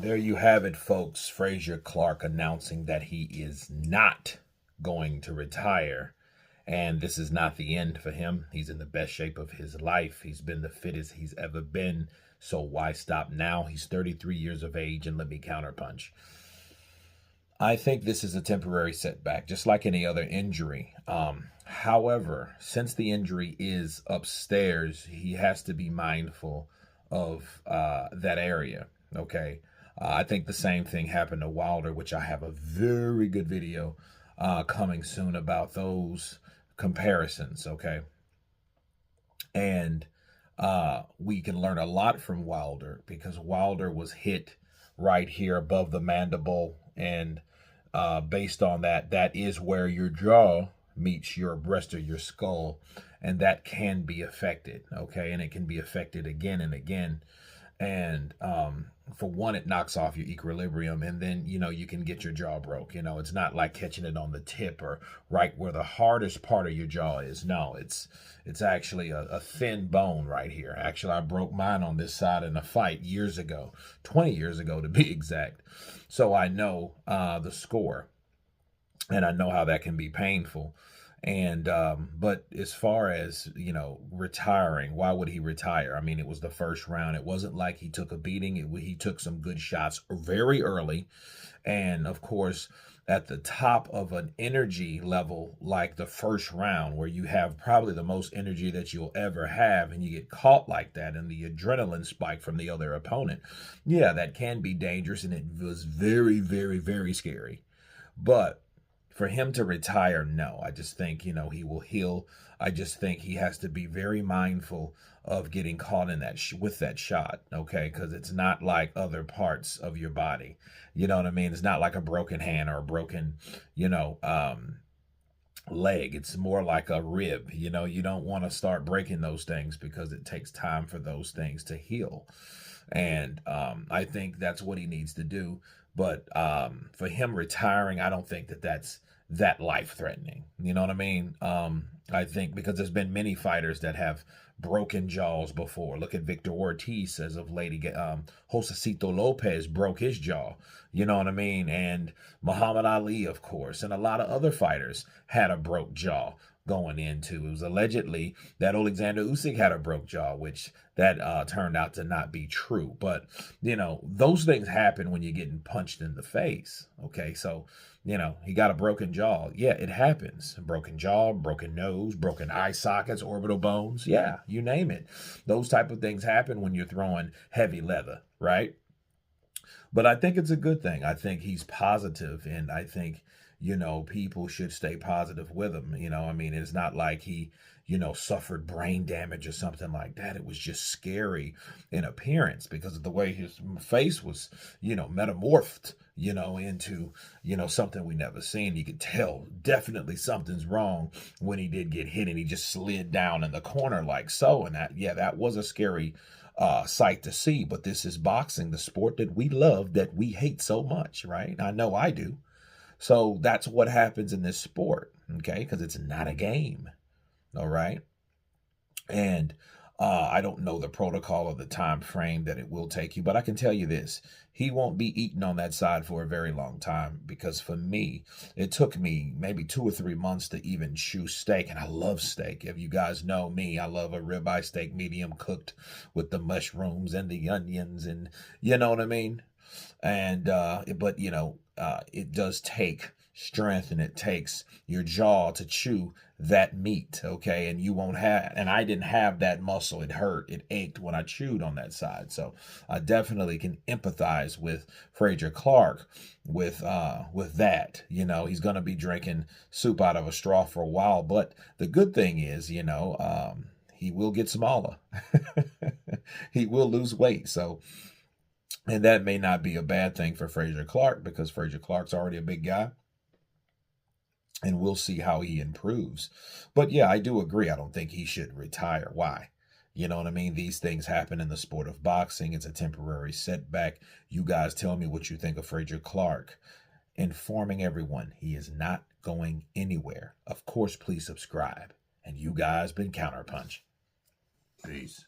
There you have it, folks. Frazer Clarke announcing that he is not going to retire. And this is not the end for him. He's in the best shape of his life. He's been the fittest he's ever been. So why stop now? He's 33 years of age, and let me counterpunch. I think this is a temporary setback, just like any other injury. However, since the injury is upstairs, he has to be mindful of that area. Okay. I think the same thing happened to Wilder, which I have a very good video coming soon about those comparisons. Okay. And we can learn a lot from Wilder because Wilder was hit right here above the mandible, and based on that, that is where your jaw meets your rest of your skull, and that can be affected. Okay, and it can be affected again and again. And for one, it knocks off your equilibrium, and then you can get your jaw broke. It's not like catching it on the tip or right where the hardest part of your jaw is. No, it's actually a thin bone right here. Actually, I broke mine on this side in a fight years ago, 20 years ago to be exact. So I know the score, and I know how that can be painful. And but as far as retiring, why would he retire? I mean, it was the first round. It wasn't like he took a beating. He took some good shots very early, and of course at the top of an energy level like the first round, where you have probably the most energy that you'll ever have, and you get caught like that, and the adrenaline spike from the other opponent, yeah, that can be dangerous, and it was very, very, very scary. But for him to retire, no. I just think, he will heal. I just think he has to be very mindful of getting caught in that with that shot, okay? Because it's not like other parts of your body. You know what I mean? It's not like a broken hand or a broken, leg. It's more like a rib. You don't want to start breaking those things because it takes time for those things to heal. And I think that's what he needs to do. But for him retiring, I don't think that's that life-threatening. You know what I mean? I think because there's been many fighters that have broken jaws before. Look at Victor Ortiz as of late. Josecito Lopez broke his jaw. You know what I mean? And Muhammad Ali, of course, and a lot of other fighters had a broke jaw going into. It was allegedly that Alexander Usyk had a broke jaw, which that turned out to not be true. But those things happen when you're getting punched in the face. Okay, so he got a broken jaw. Yeah, it happens. A broken jaw, broken nose, broken eye sockets, orbital bones. Yeah, you name it. Those type of things happen when you're throwing heavy leather, right? But I think it's a good thing. I think he's positive, and I think people should stay positive with him. I mean, it's not like he, suffered brain damage or something like that. It was just scary in appearance because of the way his face was, metamorphed, into, something we never seen. You could tell definitely something's wrong when he did get hit and he just slid down in the corner like so. And that was a scary sight to see. But this is boxing, the sport that we love, that we hate so much, right? I know I do. So that's what happens in this sport, okay? Because it's not a game, all right? And I don't know the protocol or the time frame that it will take you, but I can tell you this. He won't be eating on that side for a very long time, because for me, it took me maybe 2 or 3 months to even chew steak, and I love steak. If you guys know me, I love a ribeye steak, medium cooked with the mushrooms and the onions, and you know what I mean? And but it does take strength, and it takes your jaw to chew that meat, okay? And you won't have, and I didn't have that muscle. It hurt, it ached when I chewed on that side. So I definitely can empathize with Frazer Clarke with that. He's gonna be drinking soup out of a straw for a while, but the good thing is, he will get smaller. He will lose weight. So, and that may not be a bad thing for Frazer Clarke, because Frazer Clarke's already a big guy. And we'll see how he improves. But yeah, I do agree. I don't think he should retire. Why? You know what I mean? These things happen in the sport of boxing. It's a temporary setback. You guys tell me what you think of Frazer Clarke. Informing everyone, he is not going anywhere. Of course, please subscribe. And you guys been Counterpunch. Peace.